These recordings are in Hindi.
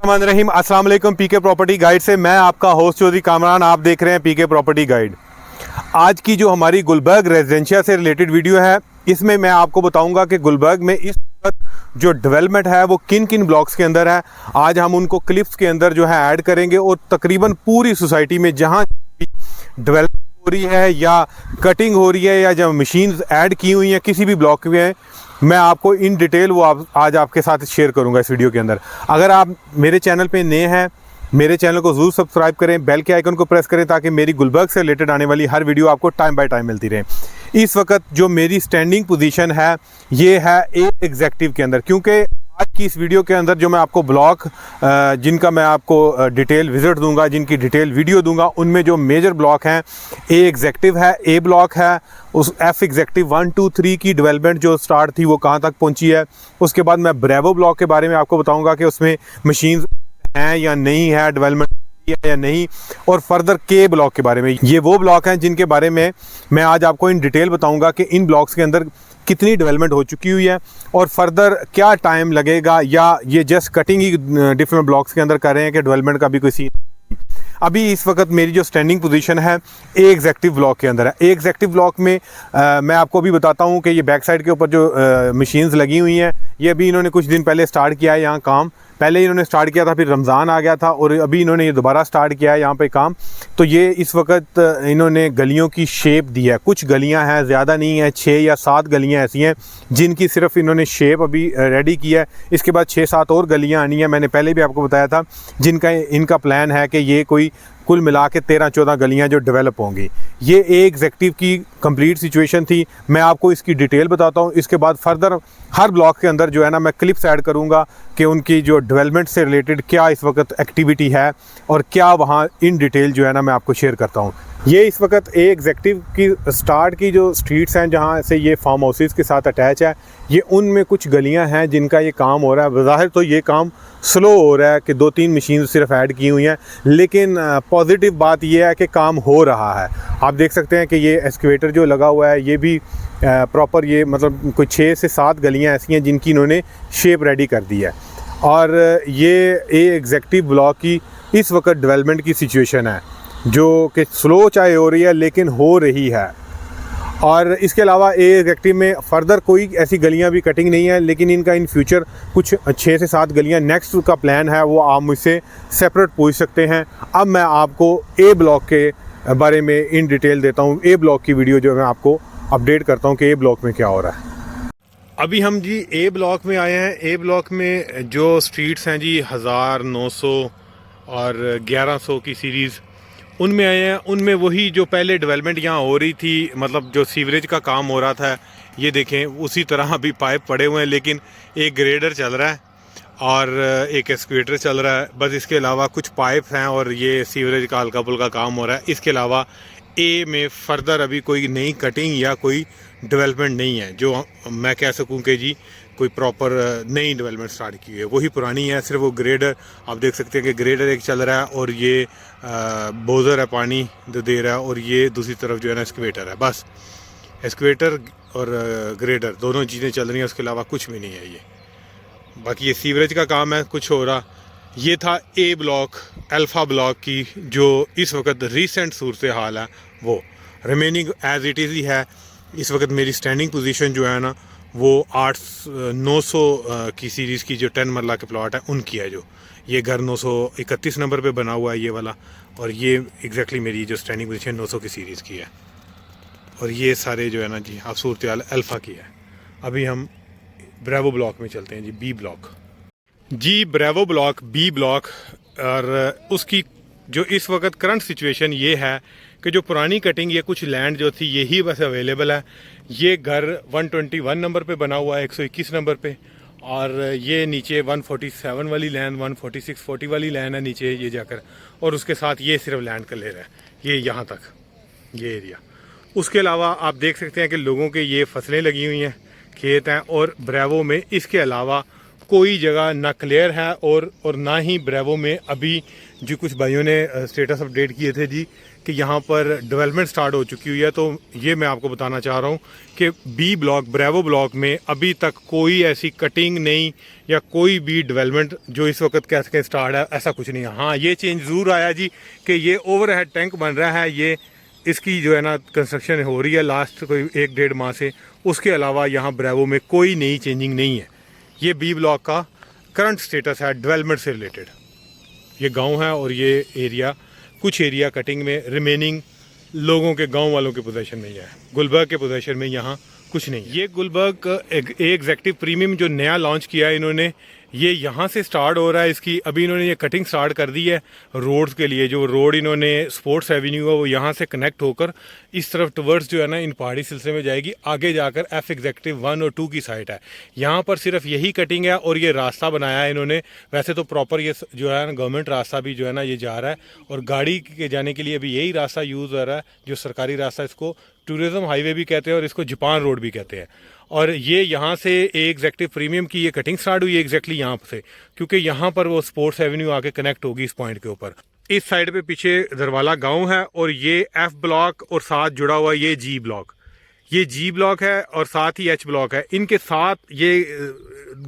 रहीम अस्सलाम वालेकुम। पीके प्रॉपर्टी गाइड से मैं आपका होस्ट चौधरी कामरान, आप देख रहे हैं पीके प्रॉपर्टी गाइड। आज की जो हमारी गुलबर्ग रेजिडेंशिया से रिलेटेड वीडियो है, इसमें मैं आपको बताऊंगा कि गुलबर्ग में इस वक्त जो डेवलपमेंट है वो किन किन ब्लॉक्स के अंदर है। आज हम उनको क्लिप्स के अंदर जो है ऐड करेंगे और तकरीबन पूरी सोसाइटी में जहाँ डेवलपमेंट हो रही है या कटिंग हो रही है या जब मशीन्स ऐड की हुई हैं किसी भी ब्लॉक में, मैं आपको इन डिटेल वो आज आपके साथ शेयर करूंगा इस वीडियो के अंदर। अगर आप मेरे चैनल पे नए हैं, मेरे चैनल को ज़रूर सब्सक्राइब करें, बेल के आइकन को प्रेस करें ताकि मेरी गुलबर्ग से रिलेटेड आने वाली हर वीडियो आपको टाइम बाय टाइम मिलती रहे। इस वक्त जो मेरी स्टैंडिंग पोजीशन है ये है ए एग्जेक्टिव के अंदर, क्योंकि आज की इस वीडियो के अंदर जो मैं आपको ब्लॉक जिनका मैं आपको डिटेल विजिट दूंगा, जिनकी डिटेल वीडियो दूंगा, उनमें जो मेजर ब्लॉक हैं ए एग्जेक्टिव है, ए ब्लॉक है, उस एफ एग्जेक्टिव 1, 2, 3 की डेवलपमेंट जो स्टार्ट थी वो कहाँ तक पहुंची है। उसके बाद मैं ब्रेवो ब्लॉक के बारे में आपको बताऊंगा कि उसमें मशीन्स हैं या नहीं है, डेवलपमेंट है या नहीं, और फर्दर के ब्लॉक के बारे में। ये वो ब्लॉक हैं जिनके बारे में मैं आज आपको इन डिटेल बताऊंगा कि इन ब्लॉक्स के अंदर कितनी डेवलपमेंट हो चुकी हुई है और फर्दर क्या टाइम लगेगा, या ये जस्ट कटिंग ही डिफरेंट ब्लॉक्स के अंदर कर रहे हैं कि डेवलपमेंट का भी कोई सीन। अभी इस वक्त मेरी जो स्टैंडिंग पोजीशन है ए एग्जेक्टिव ब्लॉक के अंदर है। ए एग्जेक्टिव ब्लॉक में मैं आपको अभी बताता हूँ कि ये बैक साइड के ऊपर जो मशीन्स लगी हुई हैं, ये अभी इन्होंने कुछ दिन पहले स्टार्ट किया है यहाँ काम। पहले इन्होंने स्टार्ट किया था, फिर रमज़ान आ गया था और अभी इन्होंने ये दोबारा स्टार्ट किया है यहाँ पे काम। तो ये इस वक्त इन्होंने गलियों की शेप दी है। कुछ गलियाँ हैं, ज़्यादा नहीं है, 6 या 7 गलियाँ ऐसी हैं जिनकी सिर्फ इन्होंने शेप अभी रेडी की है। इसके बाद 6-7 और गलियाँ आनी है, मैंने पहले भी आपको बताया था, जिनका इनका प्लान है कि ये कोई कुल मिला के 13-14 गलियाँ जो डेवलप होंगी। ये ए एग्जेक्टिव की कंप्लीट सिचुएशन थी। मैं आपको इसकी डिटेल बताता हूँ। इसके बाद फर्दर हर ब्लॉक के अंदर जो है ना मैं क्लिप्स ऐड करूँगा कि उनकी जो डेवलपमेंट से रिलेटेड क्या इस वक्त एक्टिविटी है और क्या वहाँ इन डिटेल जो है ना मैं आपको शेयर करता हूँ। ये इस वक्त ए एग्जेक्टिव की स्टार्ट की जो स्ट्रीट्स हैं जहाँ से ये फार्म हाउसेस के साथ अटैच है, ये उनमें कुछ गलियाँ हैं जिनका ये काम हो रहा है। बज़ाहिर तो ये काम स्लो हो रहा है कि 2-3 मशीन सिर्फ ऐड की हुई हैं, लेकिन पॉजिटिव बात यह है कि काम हो रहा है। आप देख सकते हैं कि ये एक्सकेवेटर जो लगा हुआ है ये भी प्रॉपर, ये मतलब कोई 6 से 7 गलियाँ ऐसी हैं जिनकी इन्होंने शेप रेडी कर दी है। और ये ए एग्जेक्टिव ब्लॉक की इस वक्त डेवलपमेंट की सिचुएशन है जो कि स्लो चाहे हो रही है लेकिन हो रही है। और इसके अलावा ए एग्जेक्टिव में फर्दर कोई ऐसी गलियां भी कटिंग नहीं है, लेकिन इनका इन फ्यूचर कुछ 6 से 7 गलियां नेक्स्ट का प्लान है, वो आप मुझसे सेपरेट पूछ सकते हैं। अब मैं आपको ए ब्लॉक के बारे में इन डिटेल देता हूँ। ए ब्लॉक की वीडियो जो मैं आपको अपडेट करता हूँ कि ए ब्लॉक में क्या हो रहा है। अभी हम जी ए ब्लॉक में आए हैं। ए ब्लॉक में जो स्ट्रीट्स हैं जी 1000, 900 और 1100 की सीरीज़, उनमें आए हैं। उनमें वही जो पहले डेवलपमेंट यहाँ हो रही थी, मतलब जो सीवरेज का काम हो रहा था, ये देखें उसी तरह अभी पाइप पड़े हुए हैं, लेकिन एक ग्रेडर चल रहा है और एक एक्सकेवेटर चल रहा है। बस इसके अलावा कुछ पाइप हैं और ये सीवरेज का हल्का फुल्का काम हो रहा है। इसके अलावा ए में फर्दर अभी कोई नई कटिंग या कोई डेवलपमेंट नहीं है जो मैं कह सकूं कि जी कोई प्रॉपर नई डेवलपमेंट स्टार्ट की है। वही पुरानी है, सिर्फ वो ग्रेडर आप देख सकते हैं कि ग्रेडर एक चल रहा है और ये बोजर है, पानी दे रहा है, और ये दूसरी तरफ जो है ना एक्सकेवेटर है। बस एक्सकेवेटर और ग्रेडर दोनों चीज़ें चल रही हैं, उसके अलावा कुछ भी नहीं है। ये बाकी ये सीवरेज का काम है, कुछ हो रहा। ये था ए ब्लॉक, अल्फ़ा ब्लॉक की जो इस वक्त रीसेंट सूरत हाल है, वो रिमेनिंग एज इट इज़ ही है। इस वक्त मेरी स्टैंडिंग पोजीशन जो है ना वो 900 की सीरीज़ की जो 10 मरला के प्लॉट है उनकी है। जो ये घर 931 नंबर पे बना हुआ है ये वाला, और ये एग्जैक्टली मेरी जो स्टैंडिंग पोजीशन 900 की सीरीज़ की है। और ये सारे जो है ना जी आप सूरत हाल अल्फ़ा की है। अभी हम ब्रेवो ब्लॉक में चलते हैं जी, बी ब्लॉक जी, ब्रेवो ब्लॉक, बी ब्लॉक। और उसकी जो इस वक्त करंट सिचुएशन ये है कि जो पुरानी कटिंग, ये कुछ लैंड जो थी यही बस अवेलेबल है। ये घर 121 नंबर पे बना हुआ है, 121 नंबर पे, और ये नीचे 147 वाली लैंड, 146-40 वाली लैंड है नीचे ये जाकर, और उसके साथ ये सिर्फ लैंड का ले रहा है, ये यहाँ तक ये एरिया। उसके अलावा आप देख सकते हैं कि लोगों के ये फसलें लगी हुई हैं, खेत हैं, और ब्रेवो में इसके अलावा कोई जगह ना क्लियर है और ना ही ब्रेवो में अभी जो कुछ भाइयों ने स्टेटस अपडेट किए थे जी कि यहाँ पर डेवलपमेंट स्टार्ट हो चुकी हुई है, तो ये मैं आपको बताना चाह रहा हूँ कि बी ब्लॉक ब्रेवो ब्लॉक में अभी तक कोई ऐसी कटिंग नहीं या कोई भी डेवलपमेंट जो इस वक्त कह सकें स्टार्ट है, ऐसा कुछ नहीं है। हाँ, ये चेंज ज़रूर आया जी कि ये ओवरहेड टैंक बन रहा है, ये इसकी जो है ना कंस्ट्रक्शन हो रही है लास्ट कोई 1-1.5 माह से। उसके अलावा यहाँ ब्रेवो में कोई नई चेंजिंग नहीं है। ये बी ब्लॉक का करंट स्टेटस है डेवलपमेंट से रिलेटेड। ये गांव है और ये एरिया, कुछ एरिया कटिंग में रिमेनिंग लोगों के, गांव वालों के पोजीशन में ही है। गुलबर्ग के पोजीशन में यहाँ कुछ नहीं है। ये गुलबर्ग एग्जेक्टिव प्रीमियम जो नया लॉन्च किया है इन्होंने, ये यहाँ से स्टार्ट हो रहा है। इसकी अभी इन्होंने ये कटिंग स्टार्ट कर दी है रोड्स के लिए। जो रोड इन्होंने स्पोर्ट्स एवेन्यू है वो यहाँ से कनेक्ट होकर इस तरफ टवर्ड्स जो है ना इन पहाड़ी सिलसिले में जाएगी, आगे जाकर एफ एग्जेक्टिव 1 और 2 की साइड है। यहाँ पर सिर्फ यही कटिंग है और ये रास्ता बनाया है इन्होंने। वैसे तो प्रॉपर ये जो है ना गवर्नमेंट रास्ता भी जो है ना ये जा रहा है और गाड़ी के जाने के लिए भी यही रास्ता यूज़ हो रहा है, जो सरकारी रास्ता। इसको टूरिज़्म हाईवे भी कहते हैं और इसको जापान रोड भी कहते हैं। और ये यहाँ से एग्जेक्टिव प्रीमियम की ये कटिंग स्टार्ट हुई है एग्जैक्टली यहाँ से, क्योंकि यहाँ पर वो स्पोर्ट्स एवेन्यू आके कनेक्ट होगी इस पॉइंट के ऊपर। इस साइड पे पीछे दरवाला गांव है और ये एफ ब्लॉक और साथ जुड़ा हुआ ये जी ब्लॉक, ये जी ब्लॉक है और साथ ही एच ब्लॉक है। इनके साथ ये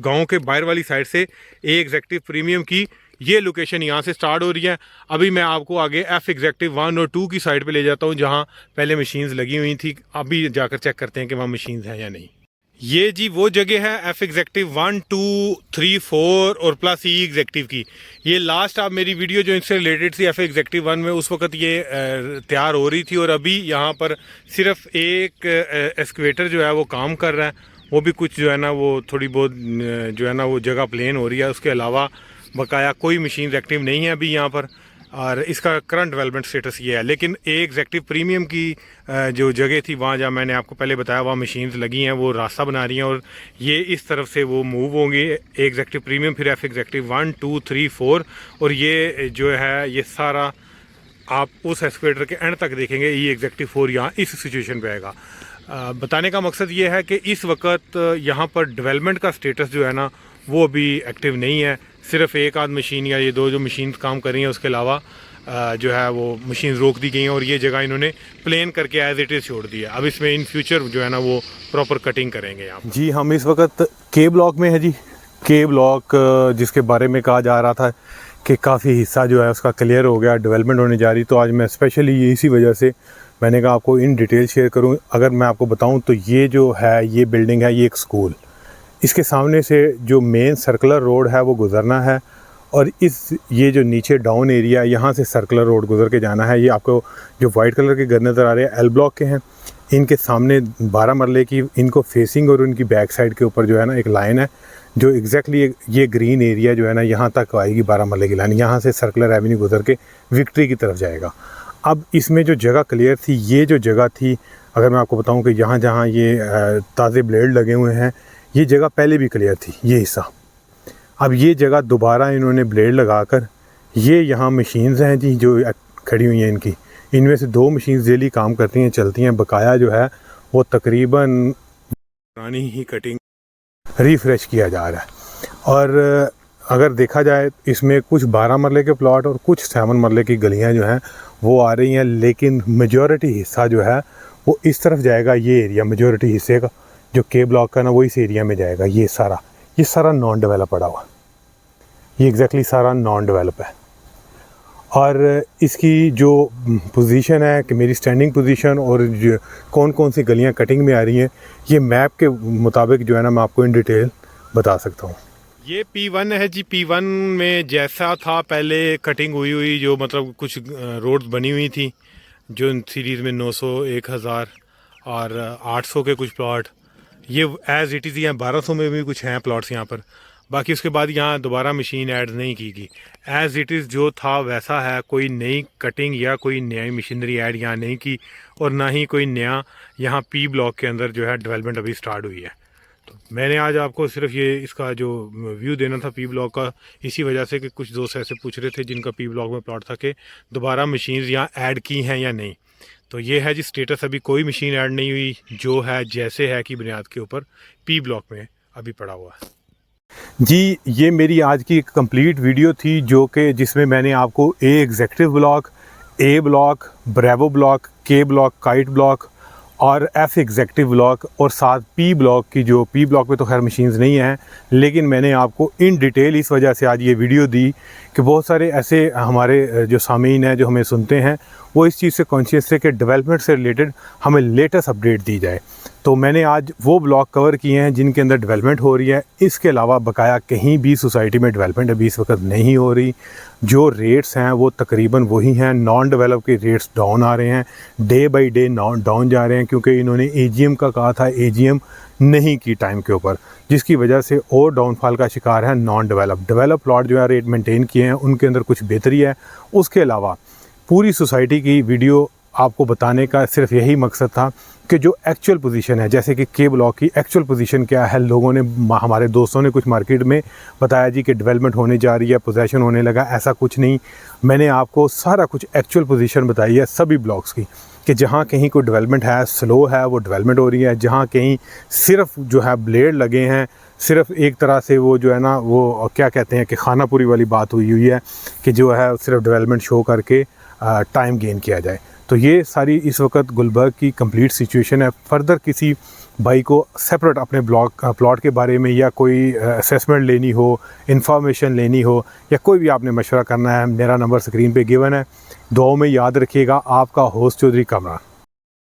गांव के बाहर वाली साइड से एग्जेक्टिव प्रीमियम की ये लोकेशन यहाँ से स्टार्ट हो रही है। अभी मैं आपको आगे एफ एग्जेक्टिव 1 और 2 की साइड पे ले जाता हूँ जहाँ पहले मशीन्स लगी हुई थी। अभी जाकर चेक करते हैं कि वहाँ मशीन्स हैं या नहीं। ये जी वो जगह है एफ एग्जेक्टिव 1, 2, 3, 4 और प्लस ई एग्जेक्टिव की। ये लास्ट आप मेरी वीडियो जो इनसे रिलेटेड थी एफ एग्जेक्टिव 1 में, उस वक्त ये तैयार हो रही थी और अभी यहाँ पर सिर्फ एक एक्सकेवेटर जो है वो काम कर रहा है। वो भी कुछ जो है ना वो थोड़ी बहुत जो है ना वो जगह प्लेन हो रही है। उसके अलावा बकाया कोई मशीन एक्टिव नहीं है अभी यहाँ पर और इसका करंट डेवलपमेंट स्टेटस ये है। लेकिन एग्जेक्टिव प्रीमियम की जो जगह थी वहाँ जहाँ मैंने आपको पहले बताया वहाँ मशीन्स लगी हैं, वो रास्ता बना रही हैं और ये इस तरफ से वो मूव होंगे एग्जेक्टिव प्रीमियम, फिर एफ एग्जेक्टिव 1, 2, 3, 4 और ये जो है ये सारा आप उस एक्सकेवेटर के एंड तक देखेंगे। ये एग्जेक्टिव 4 यहाँ इस सिचुएशन पे आएगा। बताने का मकसद ये है कि इस वक्त यहाँ पर डेवलपमेंट का स्टेटस जो है ना वो अभी एक्टिव नहीं है। सिर्फ एक आध मशीन या ये दो जो मशीन काम कर रही हैं, उसके अलावा जो है वो मशीन रोक दी गई हैं और ये जगह इन्होंने प्लेन करके एज इट इज़ छोड़ दी है। अब इसमें इन फ्यूचर जो है ना वो प्रॉपर कटिंग करेंगे यहाँ जी। हम इस वक्त के ब्लॉक में है जी। के ब्लॉक जिसके बारे में कहा जा रहा था कि काफ़ी हिस्सा जो है उसका क्लियर हो गया, डेवलपमेंट होने जा रही, तो आज मैं स्पेशली इसी वजह से मैंने कहा आपको इन डिटेल शेयर करूँ। अगर मैं आपको बताऊँ तो ये जो है ये बिल्डिंग है, ये एक स्कूल, इसके सामने से जो मेन सर्कुलर रोड है वो गुज़रना है और ये जो नीचे डाउन एरिया यहाँ से सर्कुलर रोड गुज़र के जाना है। ये आपको जो वाइट कलर के घर नज़र आ रहे हैं एल ब्लॉक के हैं। इनके सामने 12 मरले की इनको फेसिंग और उनकी बैक साइड के ऊपर जो है ना एक लाइन है जो एग्जैक्टली ये ग्रीन एरिया जो है ना यहाँ तक आएगी 12 मरले की लाइन, यहाँ से सर्कुलर एवेन्यू गुज़र के विक्ट्री की तरफ जाएगा। अब इसमें जो जगह क्लियर थी, ये जो जगह थी, अगर मैं आपको बताऊँ कि यहाँ जहाँ ये ताज़े ब्लेड लगे हुए हैं, ये जगह पहले भी क्लियर थी ये हिस्सा। अब ये जगह दोबारा इन्होंने ब्लेड लगाकर ये यहाँ मशीन्स हैं जी जो खड़ी हुई हैं इनकी, इनमें से 2 मशीन्स डेली काम करती हैं, चलती हैं। बकाया जो है वो तकरीबन पुरानी ही कटिंग रिफ्रेश किया जा रहा है। और अगर देखा जाए इसमें कुछ 12 मरले के प्लॉट और कुछ 7 मरले की गलियाँ जो हैं वो आ रही हैं, लेकिन मेजॉरिटी हिस्सा जो है वो इस तरफ जाएगा। ये एरिया मेजॉरिटी हिस्से का जो के ब्लॉक का ना वो इस एरिया में जाएगा। ये सारा नॉन डेवलप पड़ा हुआ, ये एग्जैक्टली सारा नॉन डेवलप है। और इसकी जो पोजीशन है कि मेरी स्टैंडिंग पोजीशन और जो कौन कौन सी गलियां कटिंग में आ रही हैं, ये मैप के मुताबिक जो है ना मैं आपको इन डिटेल बता सकता हूँ। ये P1 है जी। P1 में जैसा था पहले कटिंग हुई जो मतलब कुछ रोड्स बनी हुई थी जो सीरीज़ में 900, 1000 और 800 के कुछ प्लॉट, ये एज़ इट इज़ यहाँ 1200 में भी कुछ हैं प्लॉट्स यहाँ पर। बाकी उसके बाद यहाँ दोबारा मशीन ऐड नहीं की गई, एज़ इट इज़ जो था वैसा है। कोई नई कटिंग या कोई नई मशीनरी ऐड यहाँ नहीं की और ना ही कोई नया यहाँ पी ब्लॉक के अंदर जो है डेवलपमेंट अभी स्टार्ट हुई है। तो मैंने आज आपको सिर्फ ये इसका जो व्यू देना था पी ब्लॉक का, इसी वजह से कि कुछ दोस्त ऐसे पूछ रहे थे जिनका पी ब्लॉक में प्लॉट था कि दोबारा मशीन्स यहाँ ऐड की हैं या नहीं। तो ये है जी स्टेटस, अभी कोई मशीन ऐड नहीं हुई, जो है जैसे है कि बुनियाद के ऊपर पी ब्लॉक में अभी पड़ा हुआ है। जी, ये मेरी आज की एक कंप्लीट वीडियो थी जिसमें मैंने आपको ए एग्जेक्टिव ब्लॉक, ए ब्लॉक, ब्रेवो ब्लॉक, के ब्लॉक, काइट ब्लॉक और एफ एग्जेक्टिव ब्लॉक और साथ पी ब्लॉक की, जो पी ब्लॉक में तो खैर मशीन्स नहीं हैं, लेकिन मैंने आपको इन डिटेल इस वजह से आज ये वीडियो दी कि बहुत सारे ऐसे हमारे जो सामीन हैं जो हमें सुनते हैं वो इस चीज़ से कॉन्शियस है कि डेवलपमेंट से रिलेटेड हमें लेटेस्ट अपडेट दी जाए। तो मैंने आज वो ब्लॉक कवर किए हैं जिनके अंदर डेवलपमेंट हो रही है। इसके अलावा बकाया कहीं भी सोसाइटी में डेवलपमेंट अभी इस वक्त नहीं हो रही। जो रेट्स हैं वो तकरीबन वही हैं। नॉन डेवलप के रेट्स डाउन आ रहे हैं, डे बाई डे डाउन जा रहे हैं, क्योंकि इन्होंने एजीएम का कहा था, एजीएम नहीं की टाइम के ऊपर, जिसकी वजह से और डाउनफॉल का शिकार है नॉन डेवलप प्लॉट जो है रेट मेंटेन किए हैं, उनके अंदर कुछ बेहतरी है। उसके अलावा पूरी सोसाइटी की वीडियो आपको बताने का सिर्फ यही मकसद था कि जो एक्चुअल पोजीशन है, जैसे कि के ब्लॉक की एक्चुअल पोजीशन क्या है, लोगों ने, हमारे दोस्तों ने कुछ मार्केट में बताया जी कि डेवलपमेंट होने जा रही है, पोजेशन होने लगा। ऐसा कुछ नहीं। मैंने आपको सारा कुछ एक्चुअल पोजीशन बताई है सभी ब्लॉक्स की, कि जहाँ कहीं कोई डेवलपमेंट है, स्लो है, वो डेवलपमेंट हो रही है। जहाँ कहीं सिर्फ जो है ब्लेड लगे हैं, सिर्फ एक तरह से वो जो है ना, वो क्या कहते हैं कि खानापुरी वाली बात हुई है कि जो है सिर्फ डेवलपमेंट शो करके टाइम गेन किया जाए। तो ये सारी इस वक्त गुलबर्ग की कंप्लीट सिचुएशन है। फर्दर किसी भाई को सेपरेट अपने प्लॉट के बारे में या कोई असेसमेंट लेनी हो, इंफॉर्मेशन लेनी हो, या कोई भी आपने मशवरा करना है, मेरा नंबर स्क्रीन पे गिवन है। दुआओं में याद रखिएगा। आपका होस्ट चौधरी कामरान।